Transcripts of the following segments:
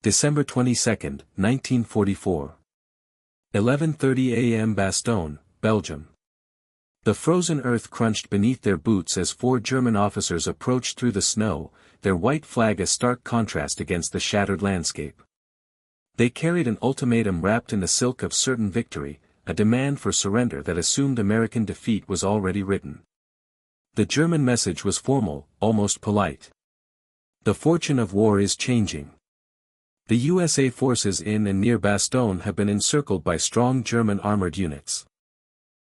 December 22, 1944. 11:30 a.m. Bastogne, Belgium. The frozen earth crunched beneath their boots as four German officers approached through the snow, their white flag a stark contrast against the shattered landscape. They carried an ultimatum wrapped in the silk of certain victory, a demand for surrender that assumed American defeat was already written. The German message was formal, almost polite. The fortune of war is changing. The USA forces in and near Bastogne have been encircled by strong German armored units.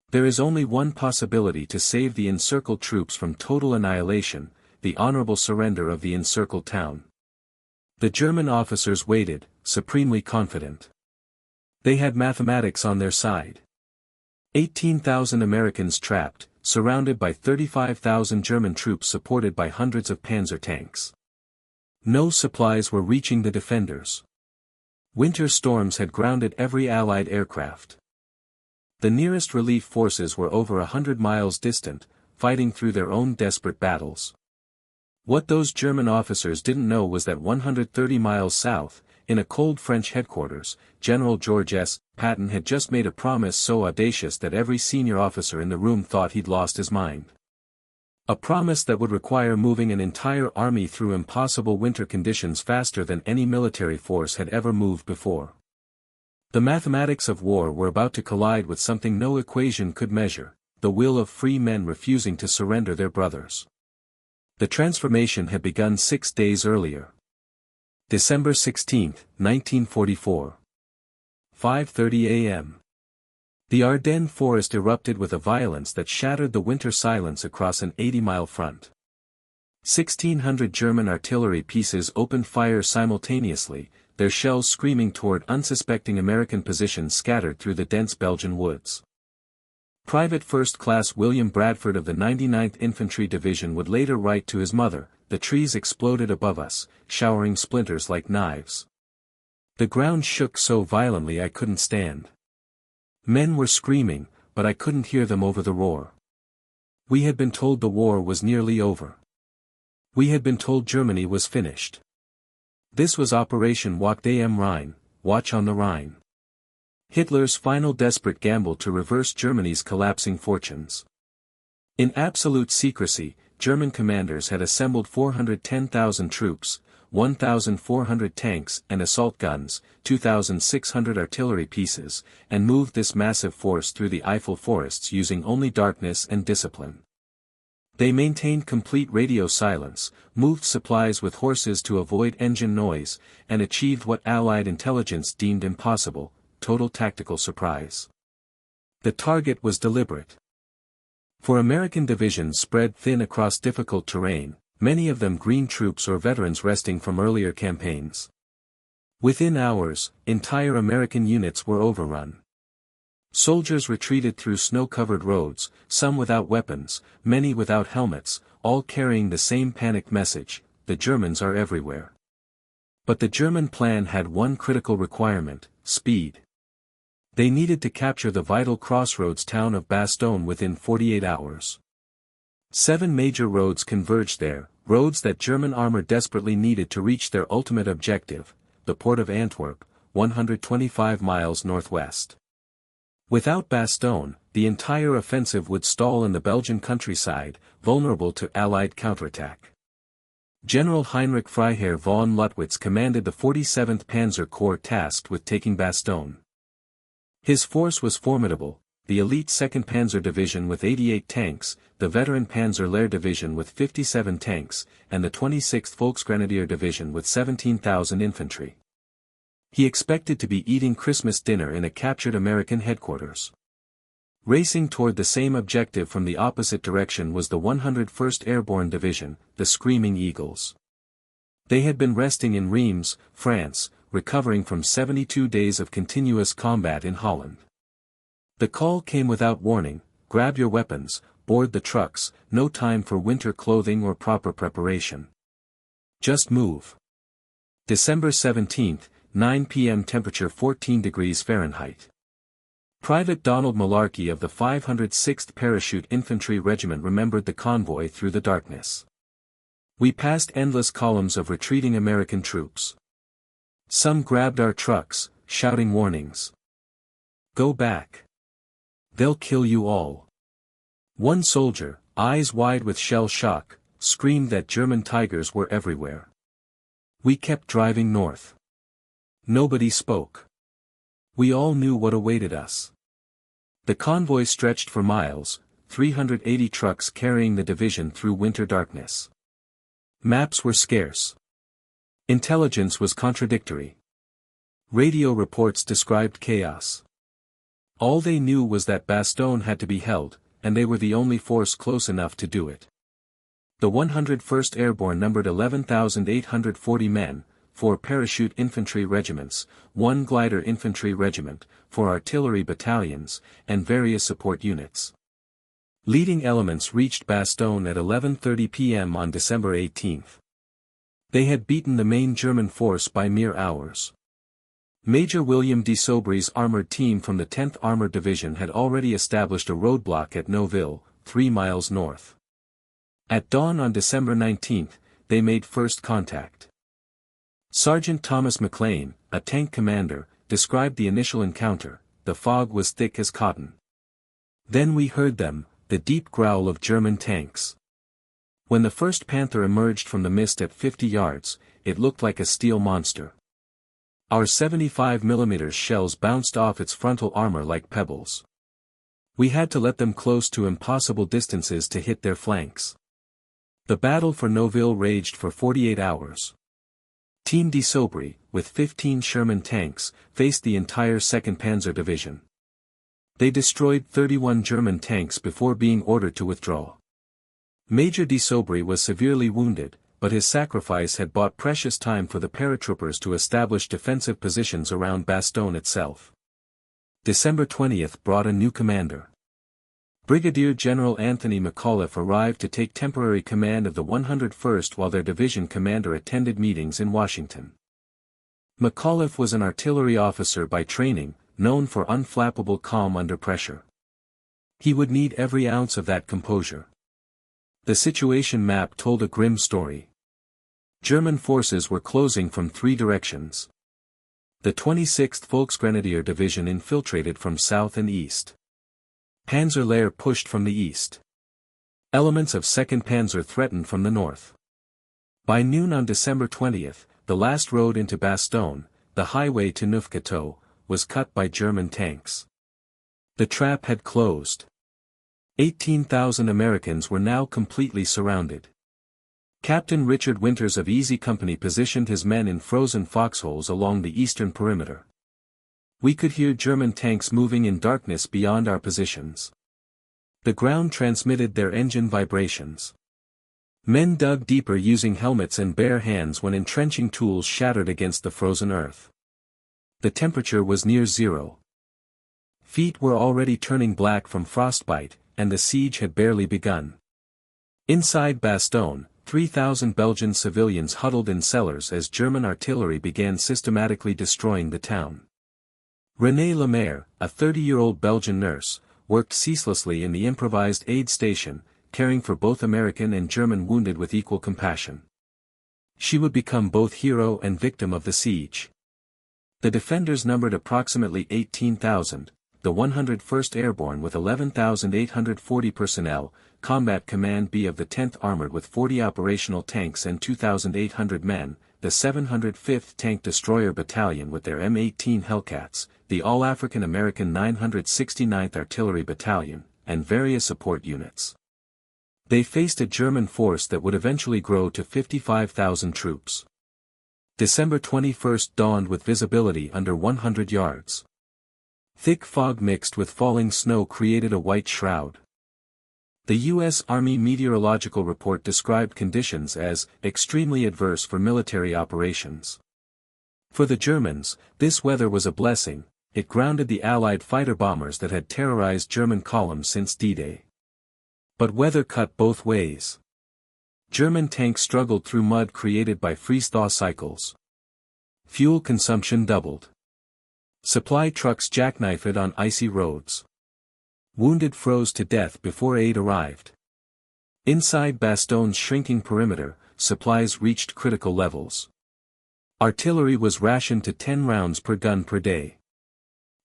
There is only one possibility to save the encircled troops from total annihilation, the honorable surrender of the encircled town. The German officers waited, supremely confident. They had mathematics on their side. 18,000 Americans trapped, surrounded by 35,000 German troops supported by hundreds of Panzer tanks. No supplies were reaching the defenders. Winter storms had grounded every Allied aircraft. The nearest relief forces were over 100 miles distant, fighting through their own desperate battles. What those German officers didn't know was that 130 miles south, in a cold French headquarters, General George S. Patton had just made a promise so audacious that every senior officer in the room thought he'd lost his mind. A promise that would require moving an entire army through impossible winter conditions faster than any military force had ever moved before. The mathematics of war were about to collide with something no equation could measure, the will of free men refusing to surrender their brothers. The transformation had begun 6 days earlier. December 16, 1944. 5:30 a.m. The Ardennes forest erupted with a violence that shattered the winter silence across an 80-mile front. 1,600 German artillery pieces opened fire simultaneously, their shells screaming toward unsuspecting American positions scattered through the dense Belgian woods. Private First Class William Bradford of the 99th Infantry Division would later write to his mother, "The trees exploded above us, showering splinters like knives. The ground shook so violently I couldn't stand. Men were screaming, but I couldn't hear them over the roar. We had been told the war was nearly over. We had been told Germany was finished. This was Operation Wacht am Rhein, Watch on the Rhine. Hitler's final desperate gamble to reverse Germany's collapsing fortunes." In absolute secrecy, German commanders had assembled 410,000 troops, 1,400 tanks and assault guns, 2,600 artillery pieces, and moved this massive force through the Eifel forests using only darkness and discipline. They maintained complete radio silence, moved supplies with horses to avoid engine noise, and achieved what Allied intelligence deemed impossible: total tactical surprise. The target was deliberate. For American divisions spread thin across difficult terrain, many of them green troops or veterans resting from earlier campaigns. Within hours, entire American units were overrun. Soldiers retreated through snow-covered roads, some without weapons, many without helmets, all carrying the same panicked message: the Germans are everywhere. But the German plan had one critical requirement: speed. They needed to capture the vital crossroads town of Bastogne within 48 hours. 7 major roads converged there, roads that German armor desperately needed to reach their ultimate objective, the port of Antwerp, 125 miles northwest. Without Bastogne, the entire offensive would stall in the Belgian countryside, vulnerable to Allied counterattack. General Heinrich Freiherr von Luttwitz commanded the 47th Panzer Corps tasked with taking Bastogne. His force was formidable: the elite 2nd Panzer Division with 88 tanks, the veteran Panzer Lehr Division with 57 tanks, and the 26th Volksgrenadier Division with 17,000 infantry. He expected to be eating Christmas dinner in a captured American headquarters. Racing toward the same objective from the opposite direction was the 101st Airborne Division, the Screaming Eagles. They had been resting in Reims, France, recovering from 72 days of continuous combat in Holland. The call came without warning: grab your weapons, board the trucks, no time for winter clothing or proper preparation. Just move. December 17, 9 p.m. Temperature 14 degrees Fahrenheit. Private Donald Malarkey of the 506th Parachute Infantry Regiment remembered the convoy through the darkness. We passed endless columns of retreating American troops. Some grabbed our trucks, shouting warnings. Go back. They'll kill you all. One soldier, eyes wide with shell shock, screamed that German tigers were everywhere. We kept driving north. Nobody spoke. We all knew what awaited us. The convoy stretched for miles, 380 trucks carrying the division through winter darkness. Maps were scarce. Intelligence was contradictory. Radio reports described chaos. All they knew was that Bastogne had to be held, and they were the only force close enough to do it. The 101st Airborne numbered 11,840 men, 4 parachute infantry regiments, 1 glider infantry regiment, 4 artillery battalions, and various support units. Leading elements reached Bastogne at 11:30 p.m. on December 18. They had beaten the main German force by mere hours. Major William de Sobry's armored team from the 10th Armored Division had already established a roadblock at Neuville, 3 miles north. At dawn on December 19, they made first contact. Sergeant Thomas McLean, a tank commander, described the initial encounter. The fog was thick as cotton. Then we heard them, the deep growl of German tanks. When the first Panther emerged from the mist at 50 yards, it looked like a steel monster. Our 75mm shells bounced off its frontal armor like pebbles. We had to let them close to impossible distances to hit their flanks. The battle for Neuville raged for 48 hours. Team de Sobry, with 15 Sherman tanks, faced the entire 2nd Panzer Division. They destroyed 31 German tanks before being ordered to withdraw. Major de Sobry was severely wounded, but his sacrifice had bought precious time for the paratroopers to establish defensive positions around Bastogne itself. December 20 brought a new commander. Brigadier General Anthony McAuliffe arrived to take temporary command of the 101st while their division commander attended meetings in Washington. McAuliffe was an artillery officer by training, known for unflappable calm under pressure. He would need every ounce of that composure. The situation map told a grim story. German forces were closing from 3 directions. The 26th Volksgrenadier Division infiltrated from south and east. Panzer Lehr pushed from the east. Elements of 2nd Panzer threatened from the north. By noon on December 20, the last road into Bastogne, the highway to Neufchâteau, was cut by German tanks. The trap had closed. 18,000 Americans were now completely surrounded. Captain Richard Winters of Easy Company positioned his men in frozen foxholes along the eastern perimeter. We could hear German tanks moving in darkness beyond our positions. The ground transmitted their engine vibrations. Men dug deeper using helmets and bare hands when entrenching tools shattered against the frozen earth. The temperature was near zero. Feet were already turning black from frostbite, and the siege had barely begun. Inside Bastogne, 3,000 Belgian civilians huddled in cellars as German artillery began systematically destroying the town. Renée Lemaire, a 30-year-old Belgian nurse, worked ceaselessly in the improvised aid station, caring for both American and German wounded with equal compassion. She would become both hero and victim of the siege. The defenders numbered approximately 18,000, the 101st Airborne with 11,840 personnel, Combat Command B of the 10th Armored with 40 operational tanks and 2,800 men, the 705th Tank Destroyer Battalion with their M18 Hellcats, the All-African American 969th Artillery Battalion, and various support units. They faced a German force that would eventually grow to 55,000 troops. December 21 dawned with visibility under 100 yards. Thick fog mixed with falling snow created a white shroud. The U.S. Army Meteorological Report described conditions as extremely adverse for military operations. For the Germans, this weather was a blessing. It grounded the Allied fighter bombers that had terrorized German columns since D-Day. But weather cut both ways. German tanks struggled through mud created by freeze-thaw cycles. Fuel consumption doubled. Supply trucks jackknifed on icy roads. Wounded froze to death before aid arrived. Inside Bastogne's shrinking perimeter, supplies reached critical levels. Artillery was rationed to 10 rounds per gun per day.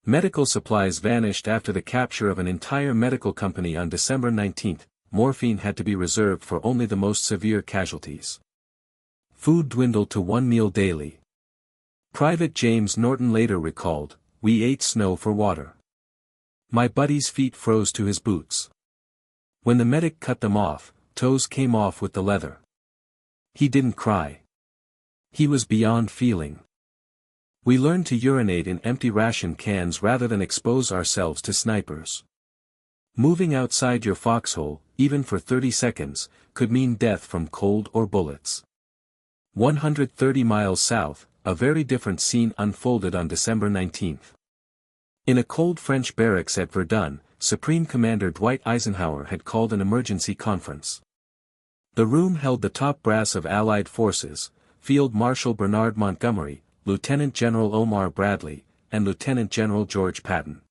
Medical supplies vanished after the capture of an entire medical company on December 19. Morphine had to be reserved for only the most severe casualties. Food dwindled to 1 meal daily. Private James Norton later recalled, "We ate snow for water. My buddy's feet froze to his boots. When the medic cut them off, toes came off with the leather. He didn't cry. He was beyond feeling. We learned to urinate in empty ration cans rather than expose ourselves to snipers. Moving outside your foxhole, even for 30 seconds, could mean death from cold or bullets." 130 miles south, a very different scene unfolded on December 19. In a cold French barracks at Verdun, Supreme Commander Dwight Eisenhower had called an emergency conference. The room held the top brass of Allied forces, Field Marshal Bernard Montgomery, Lieutenant General Omar Bradley, and Lieutenant General George Patton.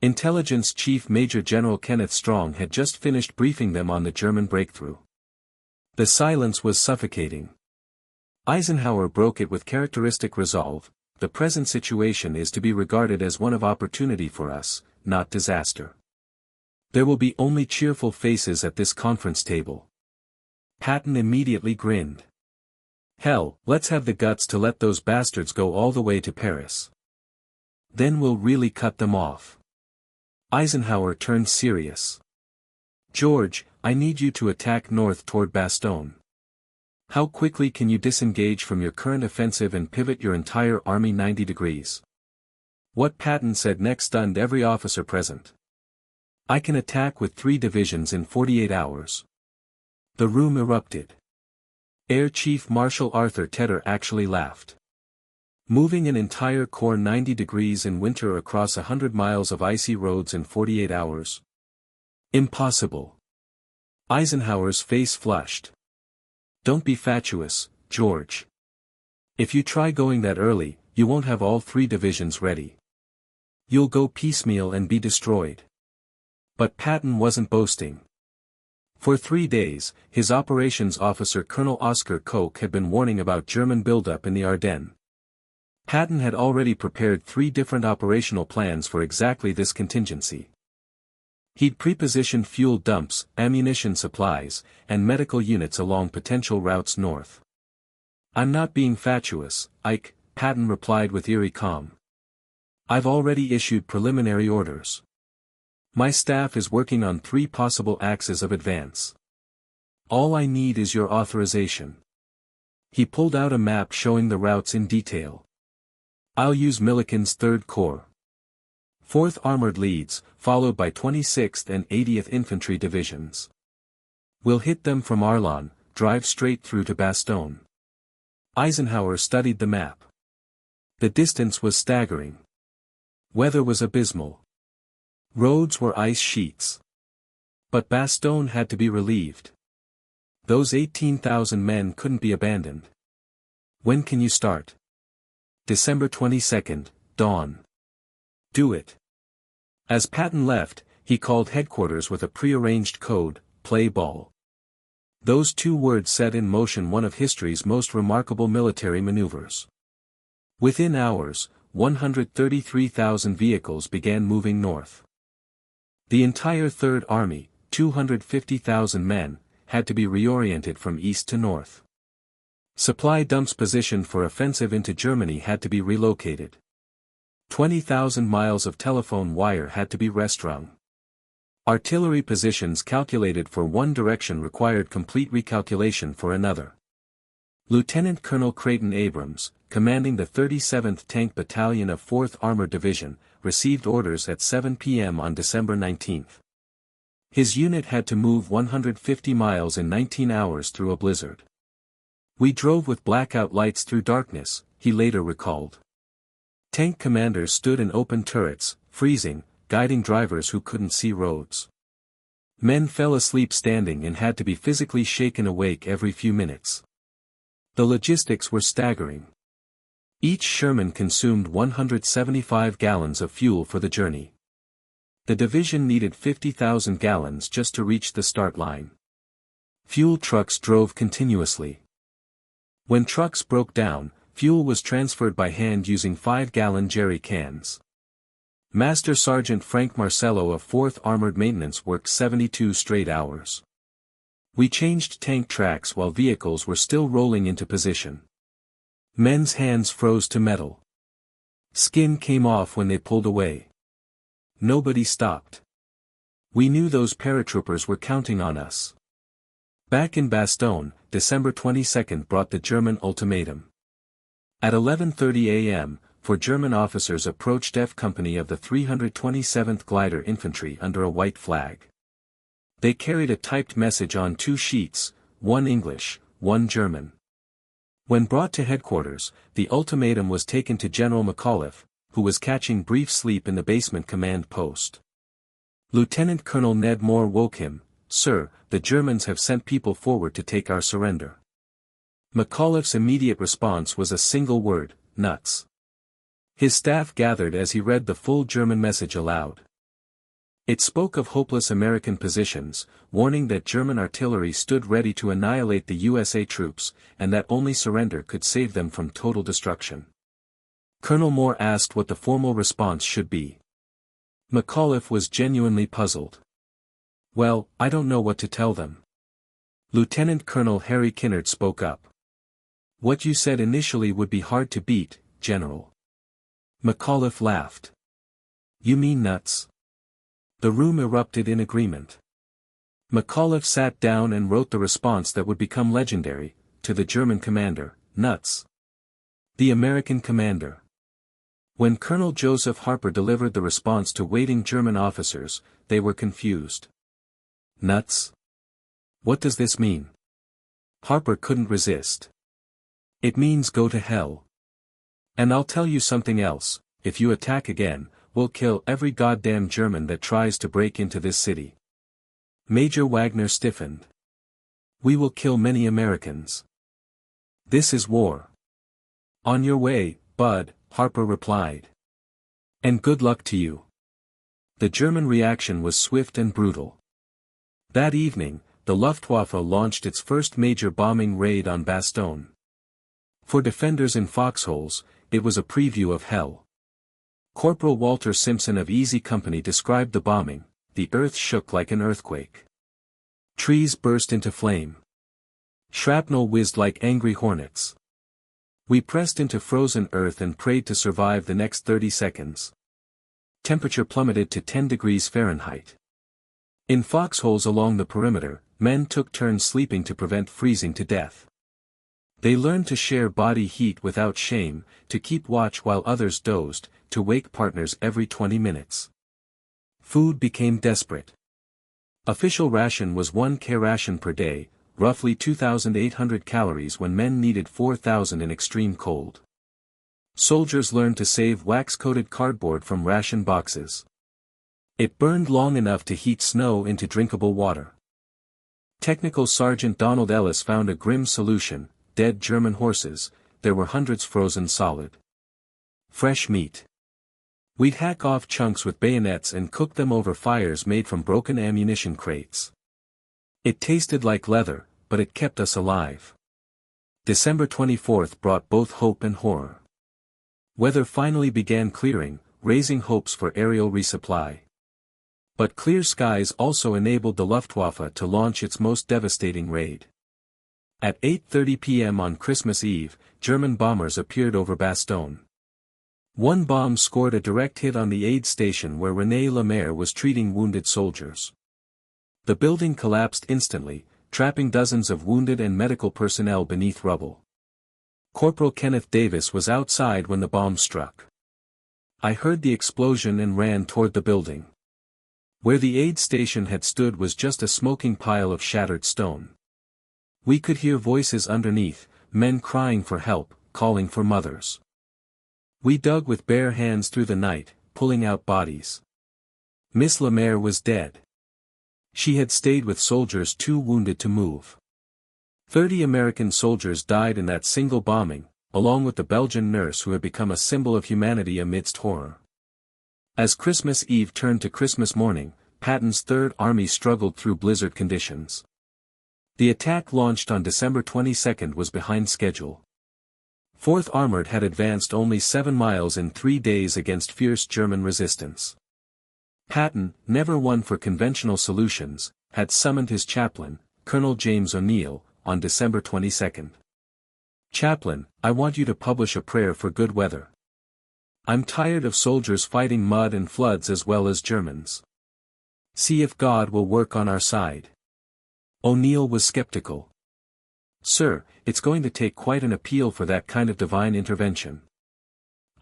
Intelligence Chief Major General Kenneth Strong had just finished briefing them on the German breakthrough. The silence was suffocating. Eisenhower broke it with characteristic resolve. "The present situation is to be regarded as one of opportunity for us, not disaster. There will be only cheerful faces at this conference table." Patton immediately grinned. "Hell, let's have the guts to let those bastards go all the way to Paris. Then we'll really cut them off." Eisenhower turned serious. "George, I need you to attack north toward Bastogne. How quickly can you disengage from your current offensive and pivot your entire army 90 degrees? What Patton said next stunned every officer present. "I can attack with 3 divisions in 48 hours. The room erupted. Air Chief Marshal Arthur Tedder actually laughed. Moving an entire corps 90 degrees in winter across 100 miles of icy roads in 48 hours? Impossible. Eisenhower's face flushed. "Don't be fatuous, George. If you try going that early, you won't have all 3 divisions ready. You'll go piecemeal and be destroyed." But Patton wasn't boasting. For 3 days, his operations officer Colonel Oscar Koch had been warning about German buildup in the Ardennes. Patton had already prepared 3 different operational plans for exactly this contingency. He'd pre-positioned fuel dumps, ammunition supplies, and medical units along potential routes north. "I'm not being fatuous, Ike," Patton replied with eerie calm. "I've already issued preliminary orders. My staff is working on 3 possible axes of advance. All I need is your authorization." He pulled out a map showing the routes in detail. "I'll use Milliken's 3rd Corps. 4th Armored leads, followed by 26th and 80th Infantry Divisions. We'll hit them from Arlon, drive straight through to Bastogne." Eisenhower studied the map. The distance was staggering. Weather was abysmal. Roads were ice sheets. But Bastogne had to be relieved. Those 18,000 men couldn't be abandoned. "When can you start?" "December 22nd, dawn." "Do it." As Patton left, he called headquarters with a pre-arranged code, "Play ball." Those 2 words set in motion one of history's most remarkable military maneuvers. Within hours, 133,000 vehicles began moving north. The entire Third Army, 250,000 men, had to be reoriented from east to north. Supply dumps positioned for offensive into Germany had to be relocated. 20,000 miles of telephone wire had to be restrung. Artillery positions calculated for one direction required complete recalculation for another. Lieutenant Colonel Creighton Abrams, commanding the 37th Tank Battalion of 4th Armored Division, received orders at 7 p.m. on December 19. His unit had to move 150 miles in 19 hours through a blizzard. "We drove with blackout lights through darkness," he later recalled. Tank commanders stood in open turrets, freezing, guiding drivers who couldn't see roads. Men fell asleep standing and had to be physically shaken awake every few minutes. The logistics were staggering. Each Sherman consumed 175 gallons of fuel for the journey. The division needed 50,000 gallons just to reach the start line. Fuel trucks drove continuously. When trucks broke down, Fuel was transferred by hand using 5-gallon jerry cans. Master Sergeant Frank Marcello of 4th Armored Maintenance worked 72 straight hours. We changed tank tracks while vehicles were still rolling into position. Men's hands froze to metal. Skin came off when they pulled away. Nobody stopped. We knew those paratroopers were counting on us. Back in Bastogne, December 22 brought the German ultimatum. At 11:30 a.m., 4 German officers approached F Company of the 327th Glider Infantry under a white flag. They carried a typed message on 2 sheets, one English, one German. When brought to headquarters, the ultimatum was taken to General McAuliffe, who was catching brief sleep in the basement command post. Lieutenant Colonel Ned Moore woke him. "Sir, the Germans have sent people forward to take our surrender." McAuliffe's immediate response was a single word: nuts. His staff gathered as he read the full German message aloud. It spoke of hopeless American positions, warning that German artillery stood ready to annihilate the USA troops, and that only surrender could save them from total destruction. Colonel Moore asked what the formal response should be. McAuliffe was genuinely puzzled. "Well, I don't know what to tell them." Lieutenant Colonel Harry Kinnard spoke up. "What you said initially would be hard to beat, General." McAuliffe laughed. "You mean nuts?" The room erupted in agreement. McAuliffe sat down and wrote the response that would become legendary, to the German commander: "Nuts." The American commander. When Colonel Joseph Harper delivered the response to waiting German officers, they were confused. "Nuts? What does this mean?" Harper couldn't resist. "It means go to hell. And I'll tell you something else, if you attack again, we'll kill every goddamn German that tries to break into this city." Major Wagner stiffened. "We will kill many Americans. This is war." "On your way, Bud," Harper replied. "And good luck to you." The German reaction was swift and brutal. That evening, the Luftwaffe launched its first major bombing raid on Bastogne. For defenders in foxholes, it was a preview of hell. Corporal Walter Simpson of Easy Company described the bombing: "The earth shook like an earthquake. Trees burst into flame. Shrapnel whizzed like angry hornets. We pressed into frozen earth and prayed to survive the next 30 seconds. Temperature plummeted to 10 degrees Fahrenheit. In foxholes along the perimeter, men took turns sleeping to prevent freezing to death. They learned to share body heat without shame, to keep watch while others dozed, to wake partners every 20 minutes. Food became desperate. Official ration was 1 K ration per day, roughly 2,800 calories when men needed 4,000 in extreme cold. Soldiers learned to save wax-coated cardboard from ration boxes. It burned long enough to heat snow into drinkable water. Technical Sergeant Donald Ellis found a grim solution: dead German horses. There were hundreds frozen solid. Fresh meat. We'd hack off chunks with bayonets and cook them over fires made from broken ammunition crates. It tasted like leather, but it kept us alive. December 24th brought both hope and horror. Weather finally began clearing, raising hopes for aerial resupply. But clear skies also enabled the Luftwaffe to launch its most devastating raid. At 8:30 p.m. on Christmas Eve, German bombers appeared over Bastogne. One bomb scored a direct hit on the aid station where René Lemaire was treating wounded soldiers. The building collapsed instantly, trapping dozens of wounded and medical personnel beneath rubble. Corporal Kenneth Davis was outside when the bomb struck. I heard the explosion and ran toward the building. Where the aid station had stood was just a smoking pile of shattered stone. We could hear voices underneath, men crying for help, calling for mothers. We dug with bare hands through the night, pulling out bodies. Miss Lemaire was dead. She had stayed with soldiers too wounded to move. 30 American soldiers died in that single bombing, along with the Belgian nurse who had become a symbol of humanity amidst horror. As Christmas Eve turned to Christmas morning, Patton's Third Army struggled through blizzard conditions. The attack launched on December 22 was behind schedule. 4th Armored had advanced only 7 miles in 3 days against fierce German resistance. Patton, never one for conventional solutions, had summoned his chaplain, Colonel James O'Neill, on December 22. "Chaplain, I want you to publish a prayer for good weather. I'm tired of soldiers fighting mud and floods as well as Germans. See if God will work on our side." O'Neill was skeptical. "Sir, it's going to take quite an appeal for that kind of divine intervention."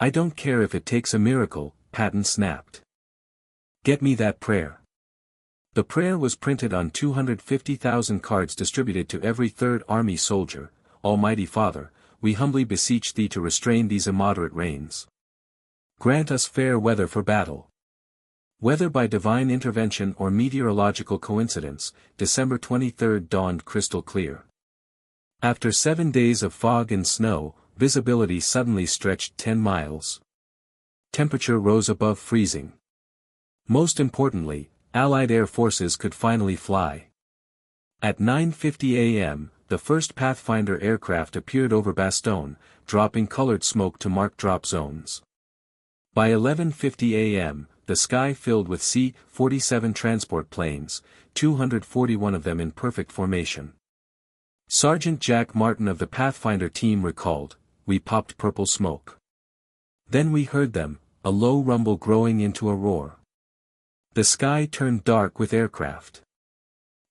"I don't care if it takes a miracle," Patton snapped. "Get me that prayer." The prayer was printed on 250,000 cards distributed to every 3rd Army soldier. "Almighty Father, we humbly beseech thee to restrain these immoderate rains. Grant us fair weather for battle." Whether by divine intervention or meteorological coincidence, December 23 dawned crystal clear. After 7 days of fog and snow, visibility suddenly stretched 10 miles. Temperature rose above freezing. Most importantly, Allied air forces could finally fly. At 9:50 a.m., the first Pathfinder aircraft appeared over Bastogne, dropping colored smoke to mark drop zones. By 11:50 a.m., the sky filled with C-47 transport planes, 241 of them in perfect formation. Sergeant Jack Martin of the Pathfinder team recalled, "We popped purple smoke. Then we heard them, a low rumble growing into a roar. The sky turned dark with aircraft.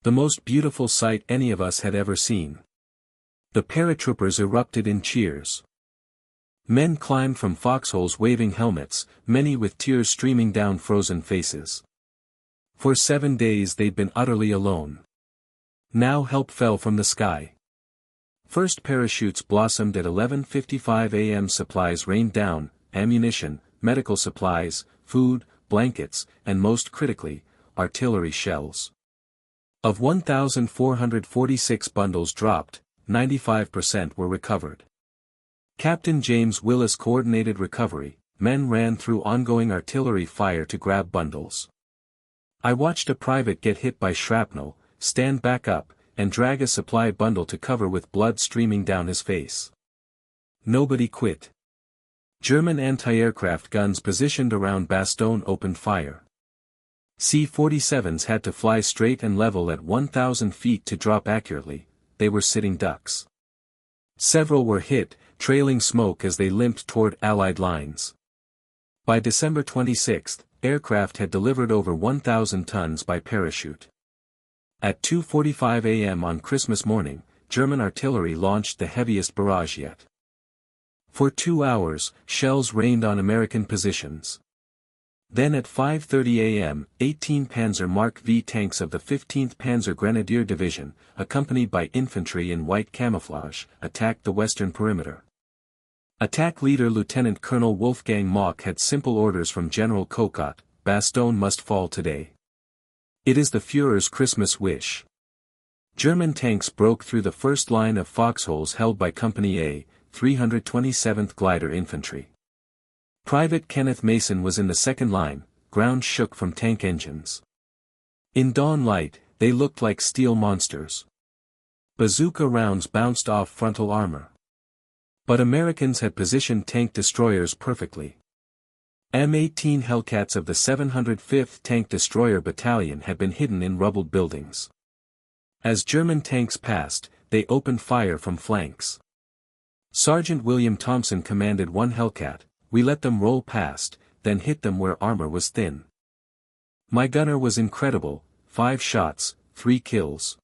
The most beautiful sight any of us had ever seen." The paratroopers erupted in cheers. Men climbed from foxholes waving helmets, many with tears streaming down frozen faces. For 7 days they'd been utterly alone. Now help fell from the sky. First parachutes blossomed at 11:55 a.m. Supplies rained down, ammunition, medical supplies, food, blankets, and most critically, artillery shells. Of 1,446 bundles dropped, 95% were recovered. Captain James Willis coordinated recovery. Men ran through ongoing artillery fire to grab bundles. I watched a private get hit by shrapnel, stand back up, and drag a supply bundle to cover with blood streaming down his face. Nobody quit. German anti-aircraft guns positioned around Bastogne opened fire. C-47s had to fly straight and level at 1,000 feet to drop accurately. They were sitting ducks. Several were hit, trailing smoke as they limped toward Allied lines. By December 26, aircraft had delivered over 1,000 tons by parachute. At 2:45 a.m. on Christmas morning, German artillery launched the heaviest barrage yet. For 2 hours, shells rained on American positions. Then at 5:30 a.m., 18 Panzer Mark V tanks of the 15th Panzer Grenadier Division, accompanied by infantry in white camouflage, attacked the western perimeter. Attack leader Lieutenant Colonel Wolfgang Mock had simple orders from General Kokot: "Bastogne must fall today. It is the Führer's Christmas wish." German tanks broke through the first line of foxholes held by Company A, 327th Glider Infantry. Private Kenneth Mason was in the second line. Ground shook from tank engines. In dawn light, they looked like steel monsters. Bazooka rounds bounced off frontal armor. But Americans had positioned tank destroyers perfectly. M18 Hellcats of the 705th Tank Destroyer Battalion had been hidden in rubbled buildings. As German tanks passed, they opened fire from flanks. Sergeant William Thompson commanded one Hellcat. "We let them roll past, then hit them where armor was thin. My gunner was incredible, 5 shots, 3 kills."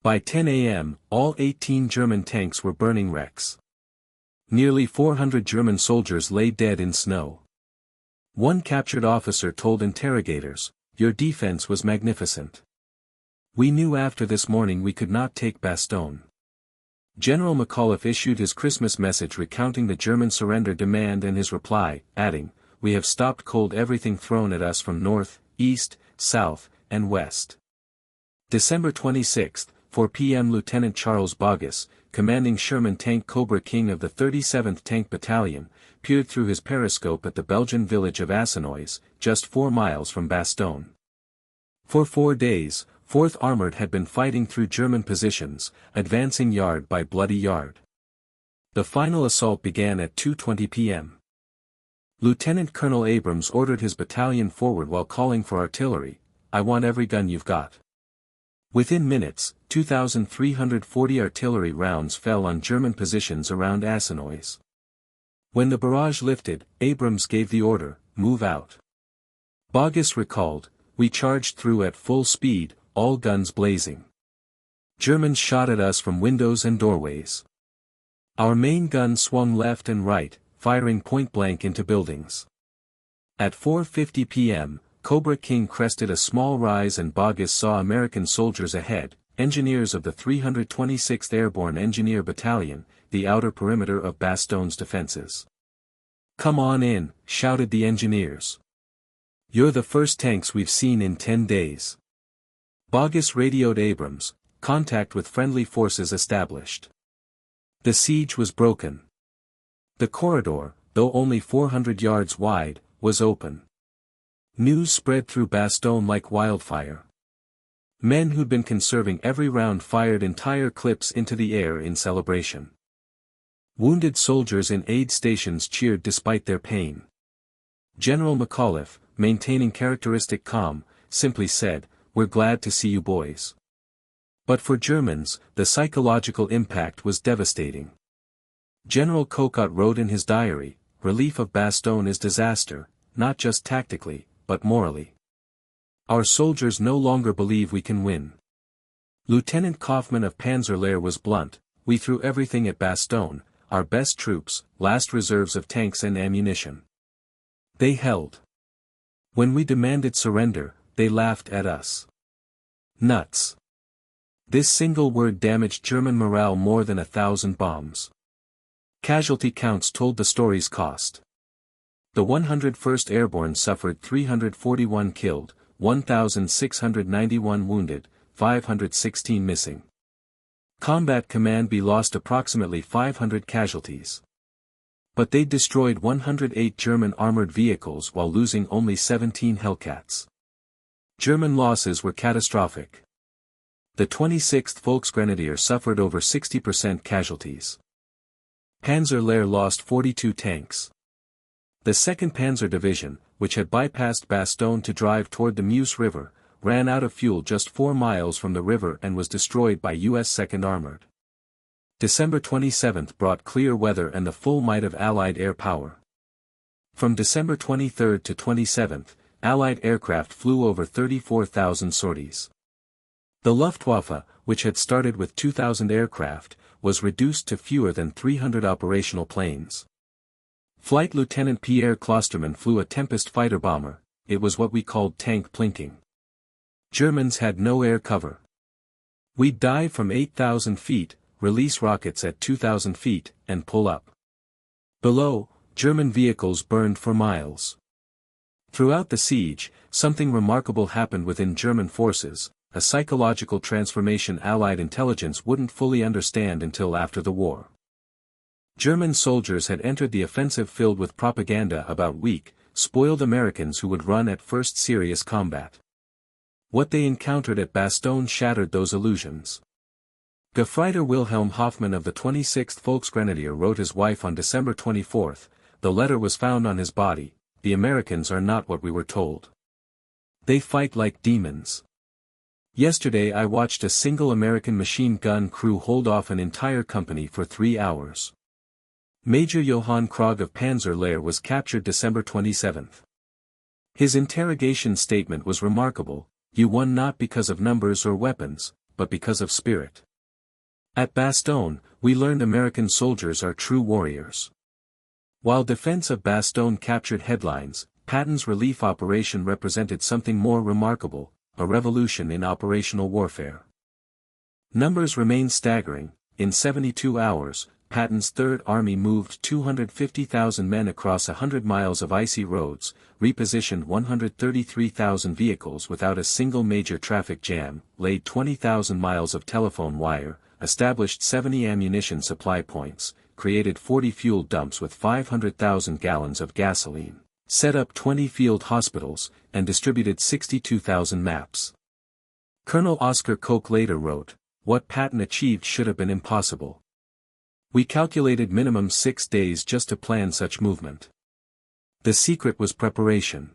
By 10 a.m., all 18 German tanks were burning wrecks. Nearly 400 German soldiers lay dead in snow. One captured officer told interrogators, "Your defense was magnificent. We knew after this morning we could not take Bastogne." General McAuliffe issued his Christmas message recounting the German surrender demand and his reply, adding, "We have stopped cold everything thrown at us from north, east, south, and west." December 26, 4 p.m. Lieutenant Charles Bogus, commanding Sherman Tank Cobra King of the 37th Tank Battalion, peered through his periscope at the Belgian village of Assenois, just 4 miles from Bastogne. For 4 days, 4th Armored had been fighting through German positions, advancing yard by bloody yard. The final assault began at 2:20 p.m. Lieutenant Colonel Abrams ordered his battalion forward while calling for artillery. "I want every gun you've got." Within minutes, 2,340 artillery rounds fell on German positions around Assinois. When the barrage lifted, Abrams gave the order, "Move out." Boggis recalled, "We charged through at full speed, all guns blazing. Germans shot at us from windows and doorways. Our main gun swung left and right, firing point-blank into buildings. At 4:50 p.m., Cobra King crested a small rise and Boggis saw American soldiers ahead, engineers of the 326th Airborne Engineer Battalion, the outer perimeter of Bastogne's defenses. "Come on in," shouted the engineers. "You're the first tanks we've seen in 10 days. Boggis radioed Abrams, "Contact with friendly forces established." The siege was broken. The corridor, though only 400 yards wide, was open. News spread through Bastogne like wildfire. Men who'd been conserving every round fired entire clips into the air in celebration. Wounded soldiers in aid stations cheered despite their pain. General McAuliffe, maintaining characteristic calm, simply said, "We're glad to see you boys." But for Germans, the psychological impact was devastating. General Kokot wrote in his diary, "Relief of Bastogne is disaster, not just tactically, but morally. Our soldiers no longer believe we can win." Lieutenant Kaufmann of Panzer Lehr was blunt, "We threw everything at Bastogne, our best troops, last reserves of tanks and ammunition. They held. When we demanded surrender, they laughed at us. Nuts." This single word damaged German morale more than 1,000 bombs. Casualty counts told the story's cost. The 101st Airborne suffered 341 killed, 1,691 wounded, 516 missing. Combat Command B lost approximately 500 casualties. But they destroyed 108 German armored vehicles while losing only 17 Hellcats. German losses were catastrophic. The 26th Volksgrenadier suffered over 60% casualties. Panzer Lehr lost 42 tanks. The 2nd Panzer Division, which had bypassed Bastogne to drive toward the Meuse River, ran out of fuel just 4 miles from the river and was destroyed by U.S. 2nd Armored. December 27 brought clear weather and the full might of Allied air power. From December 23 to 27, Allied aircraft flew over 34,000 sorties. The Luftwaffe, which had started with 2,000 aircraft, was reduced to fewer than 300 operational planes. Flight Lieutenant Pierre Klosterman flew a Tempest fighter bomber. It was what we called tank plinking. Germans had no air cover. We'd dive from 8,000 feet, release rockets at 2,000 feet, and pull up. Below, German vehicles burned for miles. Throughout the siege, something remarkable happened within German forces, a psychological transformation Allied intelligence wouldn't fully understand until after the war. German soldiers had entered the offensive filled with propaganda about weak, spoiled Americans who would run at first serious combat. What they encountered at Bastogne shattered those illusions. Gefreiter Wilhelm Hoffmann of the 26th Volksgrenadier wrote his wife on December 24, the letter was found on his body, "The Americans are not what we were told. They fight like demons. Yesterday I watched a single American machine gun crew hold off an entire company for 3 hours." Major Johann Krog of Panzer Lehr was captured December 27. His interrogation statement was remarkable, "You won not because of numbers or weapons, but because of spirit." At Bastogne, we learned American soldiers are true warriors. While defense of Bastogne captured headlines, Patton's relief operation represented something more remarkable, a revolution in operational warfare. Numbers remain staggering. In 72 hours, Patton's Third Army moved 250,000 men across 100 miles of icy roads, repositioned 133,000 vehicles without a single major traffic jam, laid 20,000 miles of telephone wire, established 70 ammunition supply points, created 40 fuel dumps with 500,000 gallons of gasoline, set up 20 field hospitals, and distributed 62,000 maps. Colonel Oscar Koch later wrote, "What Patton achieved should have been impossible. We calculated minimum 6 days just to plan such movement. The secret was preparation.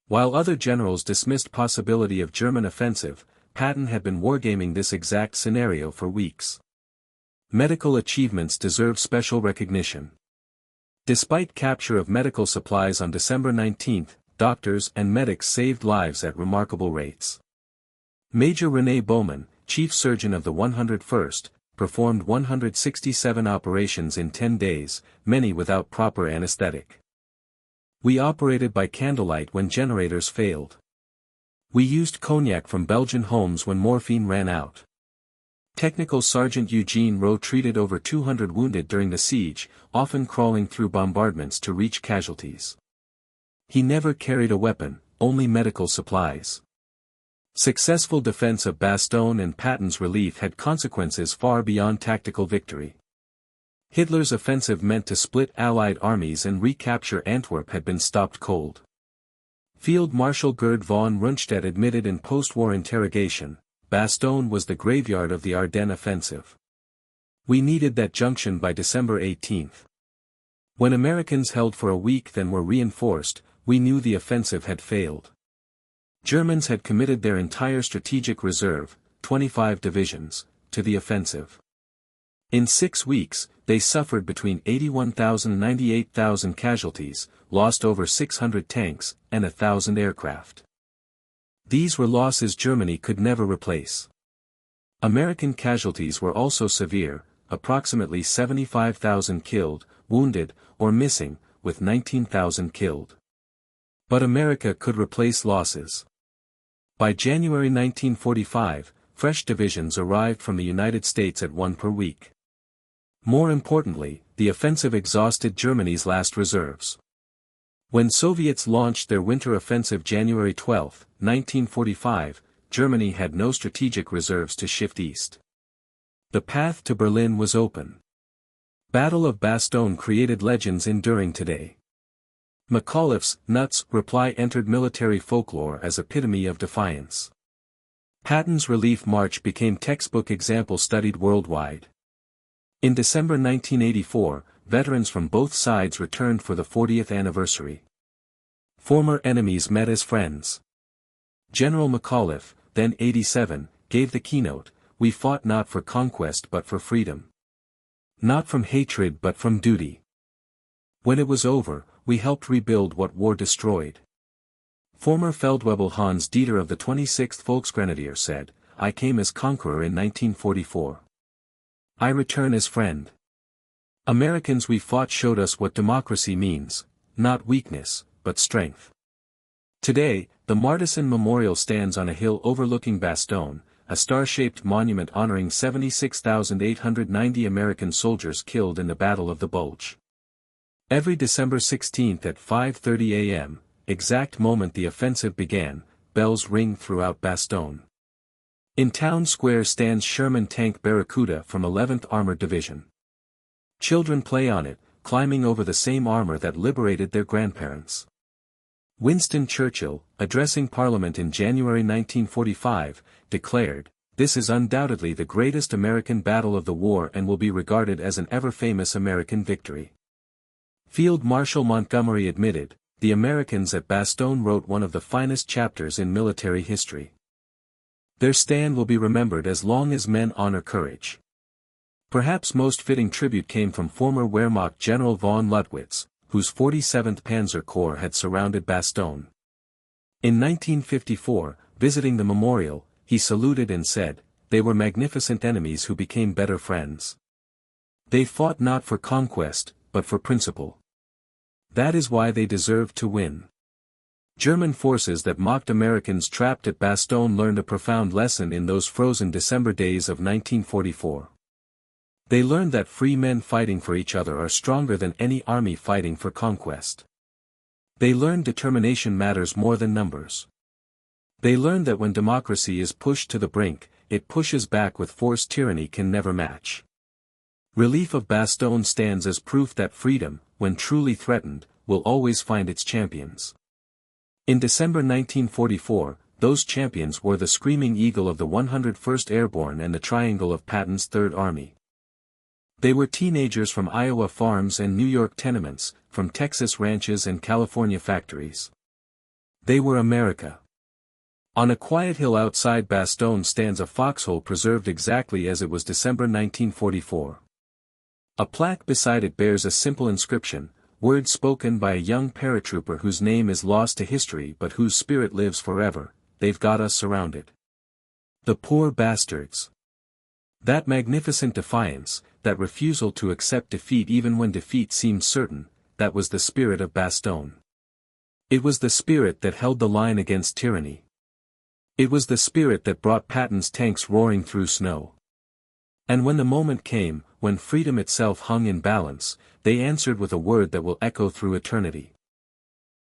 While other generals dismissed possibility of German offensive, Patton had been wargaming this exact scenario for weeks. Medical achievements deserve special recognition. Despite capture of medical supplies on December 19, doctors and medics saved lives at remarkable rates. Major René Bowman, chief surgeon of the 101st, performed 167 operations in 10 days, many without proper anesthetic. We operated by candlelight when generators failed. We used cognac from Belgian homes when morphine ran out. Technical Sergeant Eugene Rowe treated over 200 wounded during the siege, often crawling through bombardments to reach casualties. He never carried a weapon, only medical supplies. Successful defense of Bastogne and Patton's relief had consequences far beyond tactical victory. Hitler's offensive meant to split Allied armies and recapture Antwerp had been stopped cold. Field Marshal Gerd von Rundstedt admitted in post-war interrogation, Bastogne was the graveyard of the Ardennes offensive. We needed that junction by December 18. When Americans held for a week then were reinforced, we knew the offensive had failed. Germans had committed their entire strategic reserve, 25 divisions, to the offensive. In 6 weeks, they suffered between 81,000 and 98,000 casualties, lost over 600 tanks, and 1,000 aircraft. These were losses Germany could never replace. American casualties were also severe, approximately 75,000 killed, wounded, or missing, with 19,000 killed. But America could replace losses. By January 1945, fresh divisions arrived from the United States at 1 per week. More importantly, the offensive exhausted Germany's last reserves. When Soviets launched their winter offensive January 12, 1945, Germany had no strategic reserves to shift east. The path to Berlin was open. Battle of Bastogne created legends enduring today. McAuliffe's "nuts" reply entered military folklore as epitome of defiance. Patton's relief march became textbook example studied worldwide. In December 1984, veterans from both sides returned for the 40th anniversary. Former enemies met as friends. General McAuliffe, then 87, gave the keynote, "We fought not for conquest but for freedom. Not from hatred but from duty. When it was over, we helped rebuild what war destroyed." Former Feldwebel Hans Dieter of the 26th Volksgrenadier said, "I came as conqueror in 1944. I return as friend. Americans we fought showed us what democracy means, not weakness, but strength." Today, the Martison Memorial stands on a hill overlooking Bastogne, a star-shaped monument honoring 76,890 American soldiers killed in the Battle of the Bulge. Every December 16 at 5:30 a.m., exact moment the offensive began, bells ring throughout Bastogne. In town square stands Sherman tank Barracuda from 11th Armored Division. Children play on it, climbing over the same armor that liberated their grandparents. Winston Churchill, addressing Parliament in January 1945, declared, "This is undoubtedly the greatest American battle of the war and will be regarded as an ever-famous American victory." Field Marshal Montgomery admitted, "The Americans at Bastogne wrote one of the finest chapters in military history. Their stand will be remembered as long as men honor courage." Perhaps most fitting tribute came from former Wehrmacht General von Luttwitz, whose 47th Panzer Corps had surrounded Bastogne. In 1954, visiting the memorial, he saluted and said, "They were magnificent enemies who became better friends. They fought not for conquest, but for principle. That is why they deserved to win." German forces that mocked Americans trapped at Bastogne learned a profound lesson in those frozen December days of 1944. They learned that free men fighting for each other are stronger than any army fighting for conquest. They learned determination matters more than numbers. They learned that when democracy is pushed to the brink, it pushes back with force tyranny can never match. Relief of Bastogne stands as proof that freedom, when truly threatened, will always find its champions. In December 1944, those champions were the Screaming Eagle of the 101st Airborne and the Triangle of Patton's Third Army. They were teenagers from Iowa farms and New York tenements, from Texas ranches and California factories. They were America. On a quiet hill outside Bastogne stands a foxhole preserved exactly as it was December 1944. A plaque beside it bears a simple inscription, words spoken by a young paratrooper whose name is lost to history but whose spirit lives forever: "They've got us surrounded. The poor bastards." That magnificent defiance, that refusal to accept defeat even when defeat seemed certain, that was the spirit of Bastogne. It was the spirit that held the line against tyranny. It was the spirit that brought Patton's tanks roaring through snow. And when the moment came, when freedom itself hung in balance, they answered with a word that will echo through eternity.